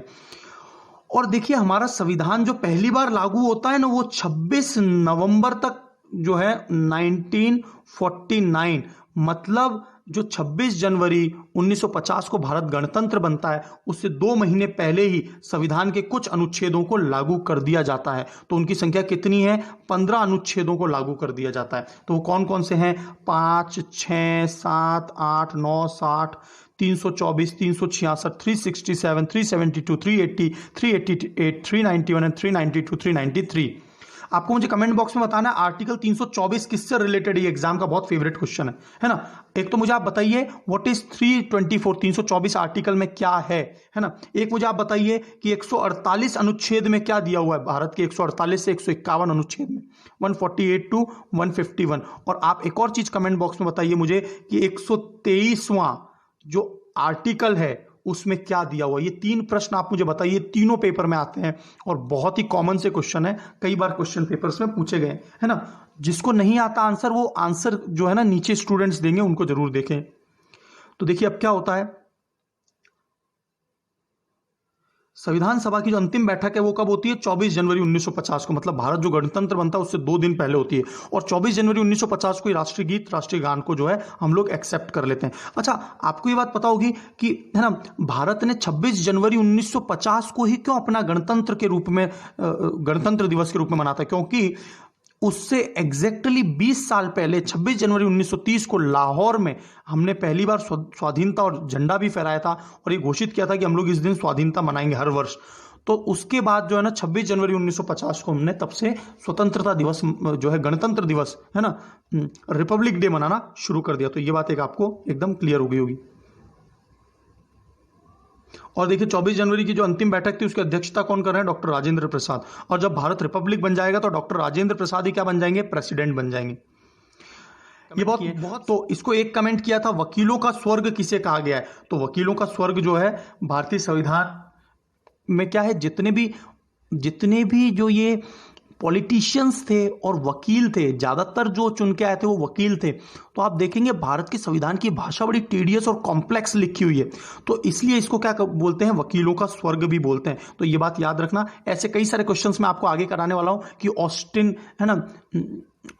और देखिए हमारा संविधान जो पहली बार लागू होता है ना वो 26 नवंबर तक जो है 1949, मतलब जो 26 जनवरी 1950 को भारत गणतंत्र बनता है उससे 2 महीने पहले ही संविधान के कुछ अनुच्छेदों को लागू कर दिया जाता है। तो उनकी संख्या कितनी है, 15 अनुच्छेदों को लागू कर दिया जाता है। तो वो कौन कौन से हैं, 5, 6, 7, 8, 9, 60, 324, 366, 367, 372, 380, 388, 391 एंड 392, 393। आपको मुझे कमेंट बॉक्स में बताना आर्टिकल 324 किससे रिलेटेड, ये एग्जाम का बहुत फेवरेट क्वेश्चन है ना। एक तो मुझे आप बताइए व्हाट इज 324, 324 आर्टिकल में क्या है ना। एक मुझे आप बताइए कि 148 अनुच्छेद में क्या दिया हुआ है, भारत के 148 से 151 अनुच्छेद में, 148 टू 151। और आप एक और चीज कमेंट बॉक्स में बताइए मुझे कि 123वां जो आर्टिकल है उसमें क्या दिया हुआ। ये 3 प्रश्न आप मुझे बताइए, तीनों पेपर में आते हैं और बहुत ही कॉमन से क्वेश्चन है, कई बार क्वेश्चन पेपर्स में पूछे गए है ना। जिसको नहीं आता आंसर, वो आंसर जो है ना नीचे स्टूडेंट्स देंगे, उनको जरूर देखें। तो देखिए अब क्या होता है, संविधान सभा की जो अंतिम बैठक है वो कब होती है? 24 जनवरी 1950 को, मतलब भारत जो गणतंत्र बनता है उससे 2 दिन पहले होती है। और 24 जनवरी 1950 को ही राष्ट्रीय गीत, राष्ट्रीय गान को जो है हम लोग एक्सेप्ट कर लेते हैं। अच्छा, आपको ये बात पता होगी कि है ना, भारत ने 26 जनवरी 1950 को ही क्यों अपना गणतंत्र के रूप में, गणतंत्र दिवस के रूप में मनाता है? क्योंकि उससे एग्जैक्टली 20 साल पहले 26 जनवरी 1930 को लाहौर में हमने पहली बार स्वाधीनता और झंडा भी फहराया था और ये घोषित किया था कि हम लोग इस दिन स्वाधीनता मनाएंगे हर वर्ष। तो उसके बाद जो है ना 26 जनवरी 1950 को हमने तब से स्वतंत्रता दिवस जो है, गणतंत्र दिवस है ना, रिपब्लिक डे मनाना शुरू कर दिया। तो ये बात एक आपको एकदम क्लियर हो गई होगी। और देखिए 24 जनवरी की जो अंतिम बैठक थी उसकी अध्यक्षता कौन कर रहे हैं? डॉक्टर राजेंद्र प्रसाद। और जब भारत रिपब्लिक बन जाएगा तो डॉक्टर राजेंद्र प्रसाद ही क्या बन जाएंगे? प्रेसिडेंट बन जाएंगे। ये बहुत तो इसको एक कमेंट किया था, वकीलों का स्वर्ग किसे कहा गया है? तो वकीलों का स्वर्ग जो है भारतीय संविधान में क्या है, जितने भी जो ये पॉलिटिशियंस थे और वकील थे, ज्यादातर जो चुन के आए थे वो वकील थे। तो आप देखेंगे भारत के संविधान की भाषा बड़ी टीडियस और कॉम्प्लेक्स लिखी हुई है, तो इसलिए इसको क्या बोलते हैं? वकीलों का स्वर्ग भी बोलते हैं। तो ये बात याद रखना। ऐसे कई सारे क्वेश्चंस मैं आपको आगे कराने वाला हूं कि ऑस्टिन है ना,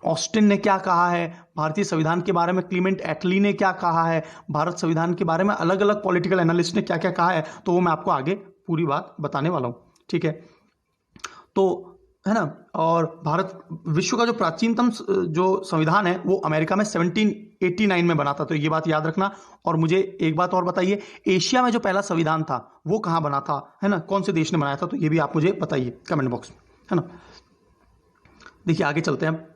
ऑस्टिन ने क्या कहा है भारतीय संविधान के बारे में, क्लीमेंट एटली ने क्या कहा है भारत संविधान के बारे में, अलग अलग पॉलिटिकल एनालिस्ट ने क्या क्या कहा है, तो वो मैं आपको आगे पूरी बात बताने वाला हूं। ठीक है, तो है ना, और भारत विश्व का जो प्राचीनतम जो संविधान है वो अमेरिका में 1789 में बना था। तो ये बात याद रखना। और मुझे एक बात और बताइए, एशिया में जो पहला संविधान था वो कहां बना था, है ना, कौन से देश ने बनाया था? तो ये भी आप मुझे बताइए कमेंट बॉक्स में, है ना। देखिए आगे चलते हैं।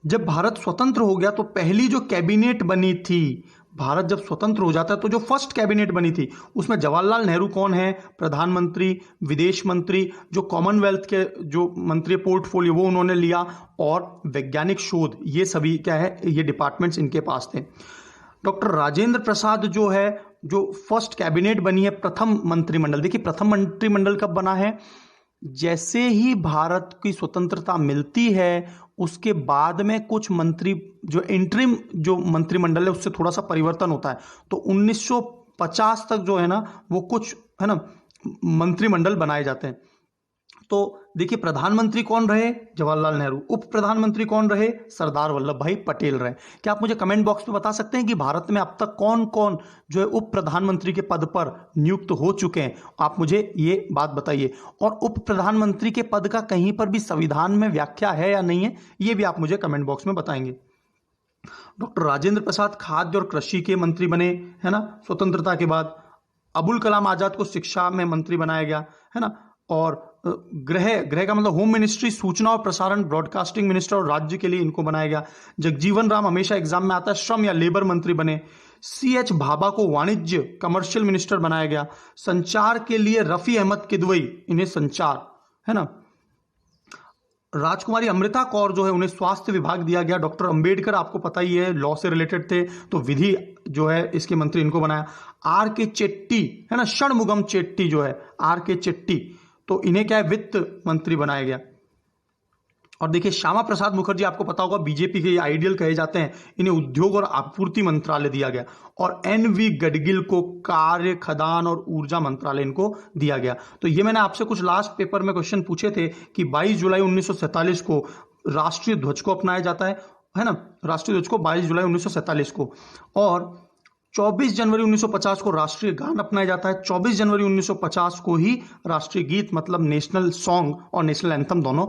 जब भारत स्वतंत्र हो गया तो पहली जो कैबिनेट बनी थी, भारत जब स्वतंत्र हो जाता है तो जो फर्स्ट कैबिनेट बनी थी उसमें जवाहरलाल नेहरू कौन है? प्रधानमंत्री, विदेश मंत्री, जो कॉमनवेल्थ के जो मंत्री पोर्टफोलियो वो उन्होंने लिया, और वैज्ञानिक शोध, ये सभी क्या है, ये डिपार्टमेंट्स इनके पास थे। डॉक्टर राजेंद्र प्रसाद जो है, जो फर्स्ट कैबिनेट बनी है, प्रथम मंत्रिमंडल, देखिए प्रथम मंत्रिमंडल कब बना है? जैसे ही भारत की स्वतंत्रता मिलती है उसके बाद में कुछ मंत्री, जो इंटरिम जो मंत्रिमंडल है उससे थोड़ा सा परिवर्तन होता है। तो 1950 तक जो है ना वो कुछ है ना मंत्रिमंडल बनाए जाते हैं। तो देखिए प्रधानमंत्री कौन रहे? जवाहरलाल नेहरू। उप प्रधानमंत्री कौन रहे? सरदार वल्लभ भाई पटेल रहे। क्या आप मुझे कमेंट बॉक्स में बता सकते हैं कि भारत में अब तक कौन कौन जो है उप प्रधानमंत्री के पद पर नियुक्त हो चुके हैं? आप मुझे ये बात बताइए। और उप प्रधानमंत्री के पद का कहीं पर भी संविधान में व्याख्या है या नहीं है, ये भी आप मुझे कमेंट बॉक्स में बताएंगे। डॉक्टर राजेंद्र प्रसाद खाद्य और कृषि के मंत्री बने, है ना, स्वतंत्रता के बाद। अबुल कलाम आजाद को शिक्षा में मंत्री बनाया गया, है ना। और गृह का मतलब होम मिनिस्ट्री, सूचना और प्रसारण, ब्रॉडकास्टिंग मिनिस्टर और राज्य के लिए इनको बनाया गया। जगजीवन राम हमेशा एग्जाम में आता है, श्रम या लेबर मंत्री बने। CH भाभा को वाणिज्य, कमर्शियल मिनिस्टर बनाया गया। संचार के लिए रफी अहमद किदवई, इन्हें संचार, है ना। राजकुमारी अमृता कौर जो है उन्हें स्वास्थ्य विभाग दिया गया। डॉक्टर अंबेडकर आपको पता ही है लॉ से रिलेटेड थे, तो विधि जो है इसके मंत्री इनको बनाया। R.K. चेट्टी, है ना, षणमुगम चेट्टी जो है R.K. चेट्टी, तो इन्हें क्या है, वित्त मंत्री बनाया गया। और देखिए श्यामा प्रसाद मुखर्जी आपको पता होगा बीजेपी के आइडियल कहे जाते हैं, इन्हें उद्योग और आपूर्ति मंत्रालय दिया गया। और NV गडगिल को कार्य, खदान और ऊर्जा मंत्रालय इनको दिया गया। तो ये मैंने आपसे कुछ लास्ट पेपर में क्वेश्चन पूछे थे कि 22 जुलाई 1947 को राष्ट्रीय ध्वज को अपनाया जाता है ना, राष्ट्रीय ध्वज को 22 जुलाई 1947 को, और 24 जनवरी 1950 को राष्ट्रीय गान अपनाया जाता है। 24 जनवरी 1950 को ही राष्ट्रीय गीत मतलब नेशनल सॉन्ग और नेशनल एंथम दोनों।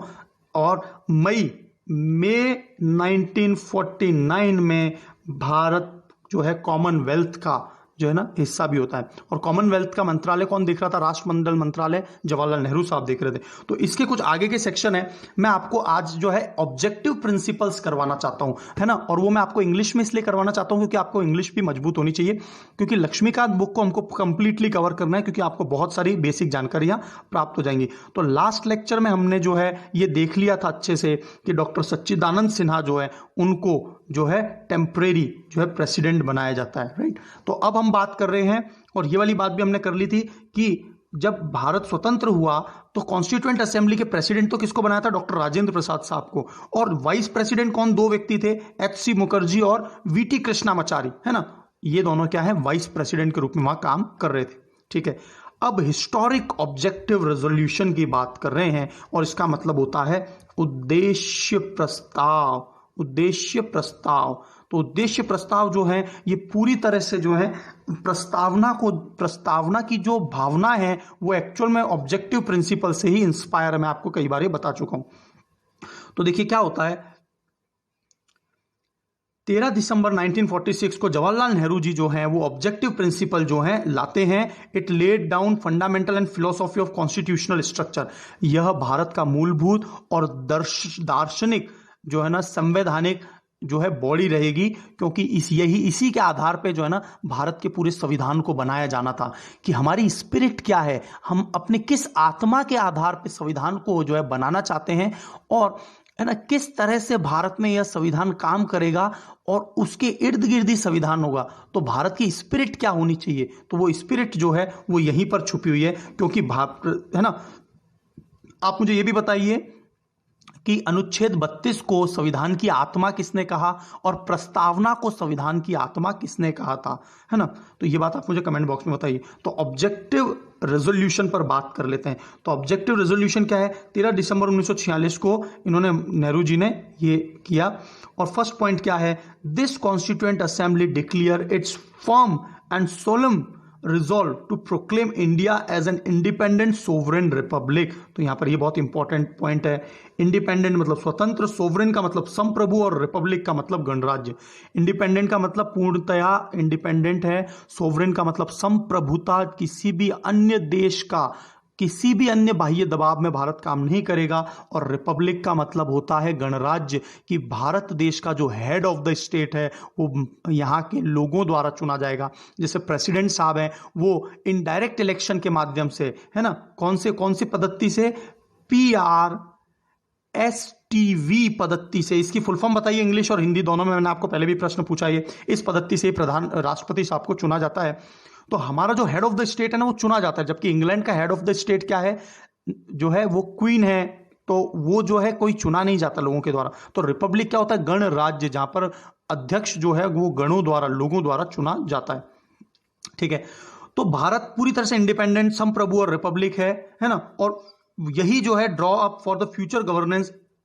और मई 1949 में भारत जो है कॉमनवेल्थ का जो है ना हिस्सा भी होता है। और कॉमनवेल्थ का मंत्रालय कौन देख रहा था? राष्ट्रमंडल मंत्रालय जवाहरलाल नेहरू साहब देख रहे थे। तो इसके कुछ आगे के सेक्शन है, मैं आपको आज जो है ऑब्जेक्टिव प्रिंसिपल्स करवाना चाहता हूं, है ना। और वो मैं आपको इंग्लिश में इसलिए करवाना चाहता हूं क्योंकि आपको इंग्लिश भी मजबूत होनी चाहिए, क्योंकि लक्ष्मीकांत बुक को हमको कंप्लीटली कवर करना है, क्योंकि आपको बहुत सारी बेसिक जानकारियां प्राप्त हो जाएंगी। तो लास्ट लेक्चर में हमने जो है ये देख लिया था अच्छे से कि डॉक्टर सच्चिदानंद सिन्हा जो है उनको जो है टेम्परेरी जो है प्रेसिडेंट बनाया जाता है, राइट। तो अब हम बात कर रहे हैं, और ये वाली बात भी हमने कर ली थी कि जब भारत स्वतंत्र हुआ तो कॉन्स्टिट्यूएंट असेंबली के प्रेसिडेंट तो किसको बनाया था? डॉक्टर राजेंद्र प्रसाद साहब को। और वाइस प्रेसिडेंट कौन? दो व्यक्ति थे, एच.सी. मुखर्जी और वी.टी. कृष्णामाचारी, है ना। ये दोनों क्या है? वाइस प्रेसिडेंट के रूप में वहां काम कर रहे थे। ठीक है, अब हिस्टोरिक ऑब्जेक्टिव रेजोल्यूशन की बात कर रहे हैं और इसका मतलब होता है उद्देश्य प्रस्ताव। उद्देश्य प्रस्ताव, तो उद्देश्य प्रस्ताव जो है ये पूरी तरह से जो है प्रस्तावना की जो भावना है वो एक्चुअल में ऑब्जेक्टिव प्रिंसिपल से ही इंस्पायर है। मैं आपको कई बार ये बता चुका हूं। तो देखिए क्या होता है, 13 दिसंबर 1946 को जवाहरलाल नेहरू जी जो हैं वो ऑब्जेक्टिव प्रिंसिपल जो हैं लाते हैं। It laid down fundamental and philosophy of constitutional structure. यह भारत का मूलभूत और दार्शनिक जो है ना संवैधानिक जो है बॉडी रहेगी, क्योंकि इसी के आधार पे जो है ना भारत के पूरे संविधान को बनाया जाना था कि हमारी स्पिरिट क्या है, हम अपने किस आत्मा के आधार पे संविधान को जो है बनाना चाहते हैं और है ना किस तरह से भारत में यह संविधान काम करेगा और उसके इर्द गिर्द ही संविधान होगा। तो भारत की स्पिरिट क्या होनी चाहिए, तो वो स्पिरिट जो है वो यहीं पर छुपी हुई है। क्योंकि है ना, आप मुझे ये भी बताइए कि अनुच्छेद 32 को संविधान की आत्मा किसने कहा और प्रस्तावना को संविधान की आत्मा किसने कहा था, है ना। तो ये बात आप मुझे कमेंट बॉक्स में बताइए। तो ऑब्जेक्टिव रेजोल्यूशन पर बात कर लेते हैं। तो ऑब्जेक्टिव रेजोल्यूशन क्या है? 13 दिसंबर 1946 को इन्होंने नेहरू जी ने ये किया। और फर्स्ट पॉइंट क्या है? This constituent assembly declare its firm and solemn resolve to proclaim India as an independent sovereign republic. तो यहां पर ये बहुत इंपॉर्टेंट पॉइंट है। इंडिपेंडेंट मतलब स्वतंत्र, सोवरेन का मतलब संप्रभु और रिपब्लिक का मतलब गणराज्य। इंडिपेंडेंट का मतलब पूर्णतया इंडिपेंडेंट है, सोवरेन का मतलब संप्रभुता, किसी भी अन्य देश का किसी भी अन्य बाह्य दबाव में भारत काम नहीं करेगा। और रिपब्लिक का मतलब होता है गणराज्य, कि भारत देश का जो हेड ऑफ द स्टेट है वो यहाँ के लोगों द्वारा चुना जाएगा। जैसे प्रेसिडेंट साहब हैं वो इनडायरेक्ट इलेक्शन के माध्यम से, है ना, कौन सी पद्धति से? PRSTV पद्धति से। इसकी फुल फॉर्म बताइए, इंग्लिश और हिंदी दोनों में। मैंने आपको पहले भी प्रश्न पूछा है। इस पद्धति से प्रधान राष्ट्रपति साहब को चुना जाता है। तो हमारा जो हेड ऑफ द स्टेट है ना वो चुना जाता है। जबकि इंग्लैंड का हेड ऑफ द स्टेट क्या है, जो है वो क्वीन है, तो वो जो है कोई चुना नहीं जाता लोगों के द्वारा। तो रिपब्लिक क्या होता है? गणराज्य, जहां पर अध्यक्ष जो है वो गणों द्वारा, लोगों द्वारा चुना जाता है। ठीक है, तो भारत पूरी तरह से इंडिपेंडेंट, संप्रभु और रिपब्लिक है ना। और यही जो है draw up for the future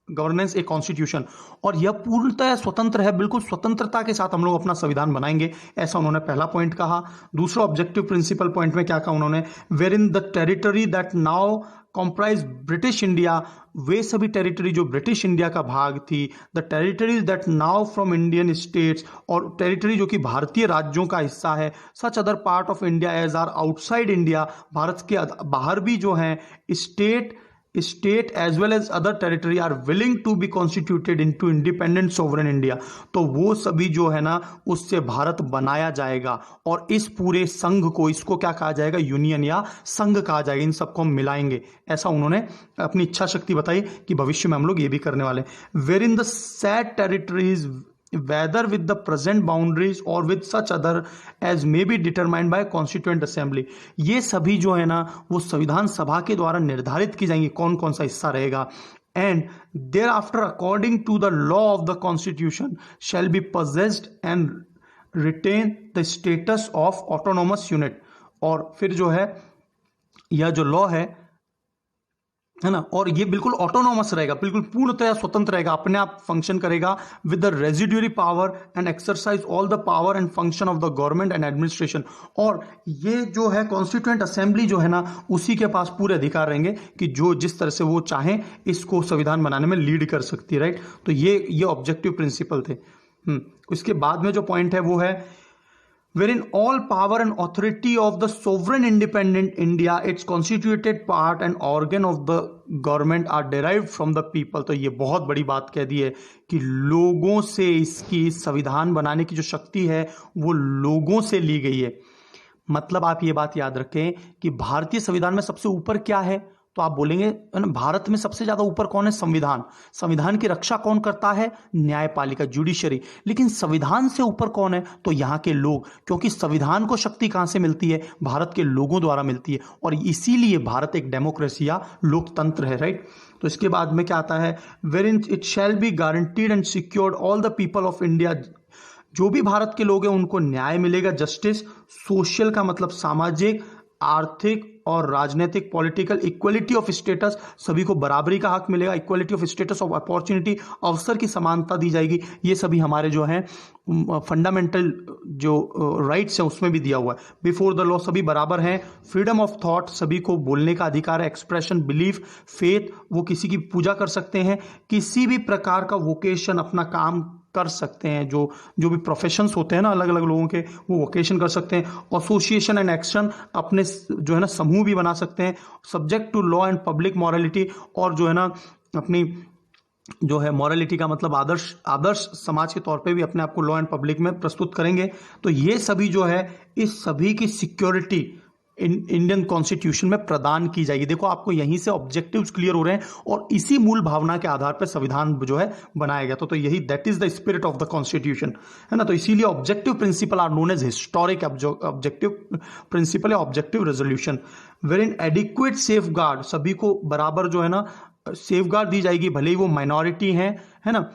governance a constitution. और यह पूर्णतः स्वतंत्र है, बिल्कुल स्वतंत्रता के साथ हम लोग अपना संविधान बनाएंगे, ऐसा उन्होंने पहला पॉइंट कहा। दूसरा ऑब्जेक्टिव प्रिंसिपल पॉइंट में क्या कहा उन्होंने? Wherein the territory that now comprise British India, वे सभी टेरिटरी जो ब्रिटिश इंडिया का भाग थी, the territories that now from Indian states, और टेरिटरी जो कि भारतीय राज्यों का हिस्सा है, such other part of India as are outside India, Bharat के बाहर भी जो है state as well as other territory are willing to be constituted into independent sovereign India. तो वो सभी जो है ना उससे भारत बनाया जाएगा और इस पूरे संघ को, इसको क्या कहा जाएगा? यूनियन या संघ कहा जाएगा। इन सबको हम मिलाएंगे, ऐसा उन्होंने अपनी इच्छा शक्ति बताई कि भविष्य में हम लोग ये भी करने वाले। Wherein the said territories whether with the present boundaries or with such other as may be determined by constituent assembly। ये सभी जो है ना वो संविधान सभा के द्वारा निर्धारित की जाएंगी कौन कौन सा हिस्सा रहेगा। and thereafter according to the law of the constitution shall be possessed and retain the status of autonomous unit। और फिर जो है यह जो लॉ है ना, और ये बिल्कुल ऑटोनॉमस रहेगा, बिल्कुल पूर्णतः स्वतंत्र रहेगा, अपने आप फंक्शन करेगा with the residuary power and exercise all the power and function of the government and administration. और ये जो है कॉन्स्टिट्यूएंट असेंबली जो है ना उसी के पास पूरे अधिकार रहेंगे कि जो जिस तरह से वो चाहें इसको संविधान बनाने में लीड कर सकती है, राइट। तो ये ऑब्जेक्टिव प्रिंसिपल थे। उसके बाद में जो पॉइंट है वो है wherein all power and authority of the sovereign independent India, its constituted part and organ of the government are derived from the people। तो ये बहुत बड़ी बात कह दी है कि लोगों से इसकी संविधान बनाने की जो शक्ति है वो लोगों से ली गई है। मतलब आप ये बात याद रखें कि भारतीय संविधान में सबसे ऊपर क्या है? तो आप बोलेंगे है ना, भारत में सबसे ज्यादा ऊपर कौन है? संविधान। संविधान की रक्षा कौन करता है? न्यायपालिका, जुडिशरी। लेकिन संविधान से ऊपर कौन है? तो यहाँ के लोग, क्योंकि संविधान को शक्ति कहां से मिलती है? भारत के लोगों द्वारा मिलती है, और इसीलिए भारत एक डेमोक्रेसी या लोकतंत्र है, राइट। तो इसके बाद में क्या आता है? Wherein it shall be guaranteed and secured all the people of India, जो भी भारत के लोग हैं उनको न्याय मिलेगा। जस्टिस, सोशल का मतलब सामाजिक, आर्थिक और राजनीतिक, पॉलिटिकल, इक्वलिटी ऑफ स्टेटस, सभी को बराबरी का हक मिलेगा, equality of status of opportunity, अवसर की समानता दी जाएगी। ये सभी हमारे जो हैं फंडामेंटल जो राइट्स हैं उसमें भी दिया हुआ है। बिफोर द लॉ सभी बराबर हैं। फ्रीडम ऑफ थॉट, सभी को बोलने का अधिकार है। एक्सप्रेशन, बिलीफ, फेथ, वो किसी की पूजा कर सकते हैं। किसी भी प्रकार का वोकेशन, अपना काम कर सकते हैं, जो भी प्रोफेशंस होते हैं ना अलग अलग लोगों के, वो वोकेशन कर सकते हैं। एसोसिएशन एंड एक्शन, अपने जो है ना समूह भी बना सकते हैं। Subject to law and public morality, और जो है ना अपनी जो है मॉरलिटी का मतलब आदर्श समाज के तौर पे भी अपने आप को लॉ एंड पब्लिक में प्रस्तुत करेंगे। तो ये सभी जो है, इस सभी की सिक्योरिटी इंडियन कॉन्स्टिट्यूशन में प्रदान की जाएगी। देखो आपको यहीं से ऑब्जेक्टिव्स क्लियर हो रहे हैं, और इसी मूल भावना के आधार पर संविधान जो है बनाया गया। तो यही that is the spirit of the constitution, है ना। तो इसीलिए objective principle are known as historic objective principle या objective resolution. Wherein adequate safe guard, सभी को बराबर जो है ना सेफ गार्ड दी जाएगी, भले ही वो माइनॉरिटी है ना,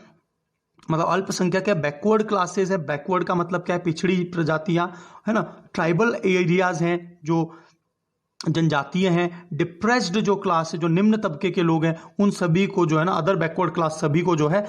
मतलब अल्पसंख्यक है। बैकवर्ड क्लासेस है, बैकवर्ड का मतलब क्या है? पिछड़ी प्रजातियां, है ना। ट्राइबल एरियाज हैं, जो जनजातीय हैं। डिप्रेस्ड जो क्लास है, जो निम्न तबके के लोग हैं, उन सभी को जो है ना, अदर बैकवर्ड क्लास सभी को जो है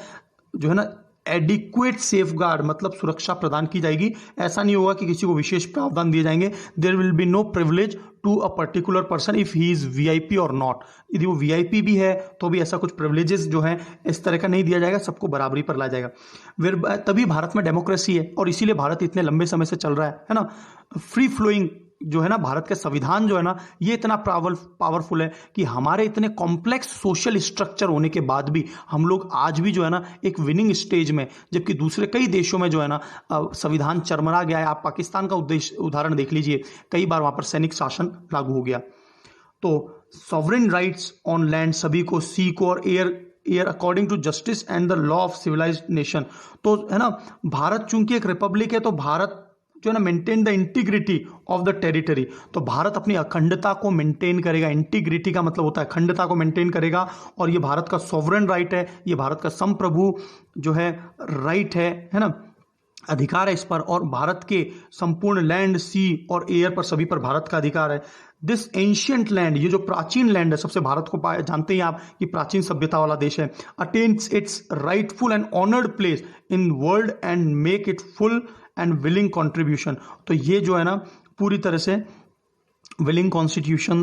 ना एडिक्वेट सेफ गार्ड मतलब सुरक्षा प्रदान की जाएगी। ऐसा नहीं होगा कि किसी को विशेष प्रावधान दिए जाएंगे। There will be no privilege to a particular person if he is VIP और नॉट। यदि वो वीआईपी भी है तो भी ऐसा कुछ प्रिविलेजेस जो है इस तरह का नहीं दिया जाएगा, सबको बराबरी पर लाया जाएगा। तभी भारत में डेमोक्रेसी है, और इसीलिए भारत इतने लंबे समय से चल रहा है ना। फ्री फ्लोइंग जो है ना, भारत का संविधान जो है ना, ये इतना पावरफुल है कि हमारे इतने कॉम्प्लेक्स सोशल स्ट्रक्चर होने के बाद भी हम लोग आज भी जो है ना एक विनिंग स्टेज में, जबकि दूसरे कई देशों में जो है ना संविधान चरमरा गया है। आप पाकिस्तान का उदाहरण देख लीजिए, कई बार वहां पर सैनिक शासन लागू हो गया। तो सॉवरेन राइट्स ऑन लैंड, सभी को सी को और एयर according to justice and the law of civilised nation. तो है ना, भारत चूंकि एक रिपब्लिक है, तो भारत जो है ना maintain the integrity of the territory. तो भारत अपनी अखंडता को मेंटेन करेगा। इंटीग्रिटी का मतलब होता है अखंडता को मेंटेन करेगा, और ये भारत का सॉवरेन राइट है, ये भारत का संप्रभु जो है राइट है ना, अधिकार है इस पर। और भारत के संपूर्ण लैंड, सी और एयर पर, सभी पर भारत का अधिकार है। दिस एंशियंट लैंड, ये जो प्राचीन लैंड है, सबसे भारत को जानते हैं आप कि प्राचीन सभ्यता वाला देश है। Attains it's rightful and honoured place in world and make it full and willing contribution. तो ये जो है ना पूरी तरह से विलिंग कॉन्स्टिट्यूशन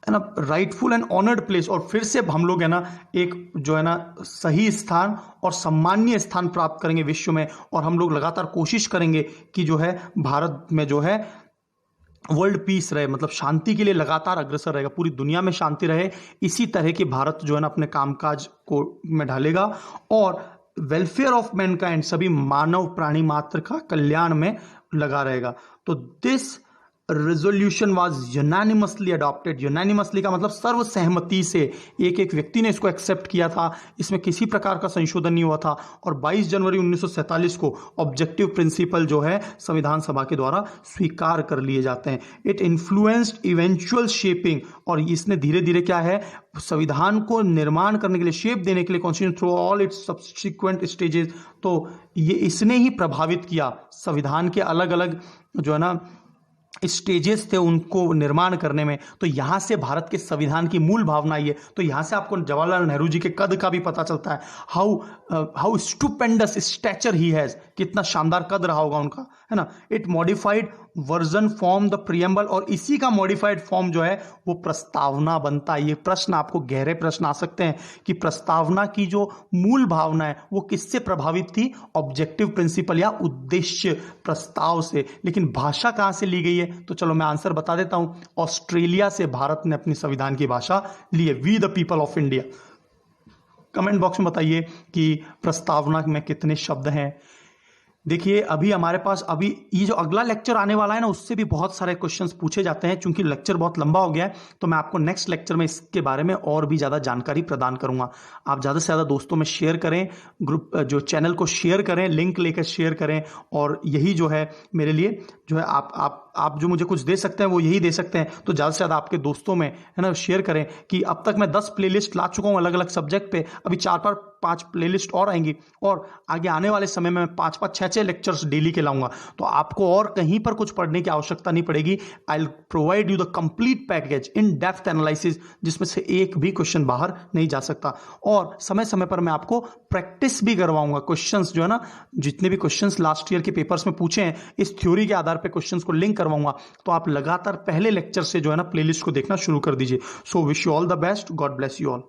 है ना, राइटफुल एंड ऑनर्ड प्लेस, और फिर से हम लोग है ना एक जो है ना सही स्थान और सम्माननीय स्थान प्राप्त करेंगे विश्व में। और हम लोग लगातार कोशिश करेंगे कि जो है भारत में जो है वर्ल्ड पीस रहे, मतलब शांति के लिए लगातार अग्रसर रहेगा, पूरी दुनिया में शांति रहे। इसी तरह की भारत जो है ना अपने कामकाज को में ढालेगा, और वेलफेयर ऑफ मैनकाइंड, सभी मानव प्राणी मात्र का कल्याण में लगा रहेगा। तो this resolution was unanimously adopted. Unanimously का मतलब सर्वसहमति से, एक व्यक्ति ने इसको एक्सेप्ट किया था, इसमें किसी प्रकार का संशोधन नहीं हुआ था। और 22 जनवरी 1947 को ऑब्जेक्टिव प्रिंसिपल जो है संविधान सभा के द्वारा स्वीकार कर लिए जाते हैं। इट इन्फ्लुएंस्ड इवेंचुअल शेपिंग, और इसने धीरे धीरे क्या है संविधान को निर्माण करने के लिए, शेप देने के लिए constitution through all it's subsequent stages. तो ये इसने ही प्रभावित किया संविधान के अलग अलग जो है ना स्टेजेस थे उनको निर्माण करने में। तो यहां से भारत के संविधान की मूल भावना ये, तो यहां से आपको जवाहरलाल नेहरू जी के कद का भी पता चलता है। How stupendous stature he has, कितना शानदार कद रहा होगा उनका, है ना। It modified version form the preamble, और इसी का मॉडिफाइड फॉर्म जो है वो प्रस्तावना बनता है। ये प्रश्न आपको गहरे प्रश्न आ सकते हैं कि प्रस्तावना की जो मूल भावना है वो किससे प्रभावित थी? ऑब्जेक्टिव प्रिंसिपल या उद्देश्य प्रस्ताव से। लेकिन भाषा कहां से ली गई है? तो चलो मैं आंसर बता देता हूं। ऑस्ट्रेलिया से भारत ने अपनी संविधान की भाषा ली है, we the people of India. Comment box में बताइए कि प्रस्तावना में कितने शब्द हैं। देखिए अभी हमारे पास अभी ये जो अगला लेक्चर आने वाला है ना, उससे भी बहुत सारे क्वेश्चंस पूछे जाते हैं। चूंकि लेक्चर बहुत लंबा हो गया है तो मैं आपको नेक्स्ट लेक्चर में इसके बारे में और भी ज़्यादा जानकारी प्रदान करूंगा। आप ज़्यादा से ज़्यादा दोस्तों में शेयर करें, ग्रुप जो चैनल को शेयर करें, लिंक लेकर शेयर करें। और यही जो है मेरे लिए जो है आप जो मुझे कुछ दे सकते हैं वो यही दे सकते हैं। तो ज़्यादा से ज़्यादा आपके दोस्तों में है ना शेयर करें कि अब तक मैं 10 प्लेलिस्ट ला चुका हूँ अलग अलग सब्जेक्ट पे, अभी 4-5 प्लेलिस्ट और आएंगी और आगे आने वाले समय में मैं 5-5 6-6 लेक्चर्स डेली के लाऊंगा। तो आपको और कहीं पर कुछ पढ़ने की आवश्यकता नहीं पड़ेगी। I will provide you the complete package in depth analysis, जिसमें से एक भी क्वेश्चन बाहर नहीं जा सकता। और समय समय पर मैं आपको प्रैक्टिस भी करवाऊंगा। क्वेश्चंस जो है ना, जितने भी क्वेश्चंस लास्ट ईयर के पेपर्स में पूछे हैं, इस थ्योरी के आधार पर क्वेश्चंस को लिंक करवाऊंगा। तो आप लगातार पहले लेक्चर से जो है ना प्लेलिस्ट को देखना शुरू कर दीजिए। So wish you all the best, God bless you all.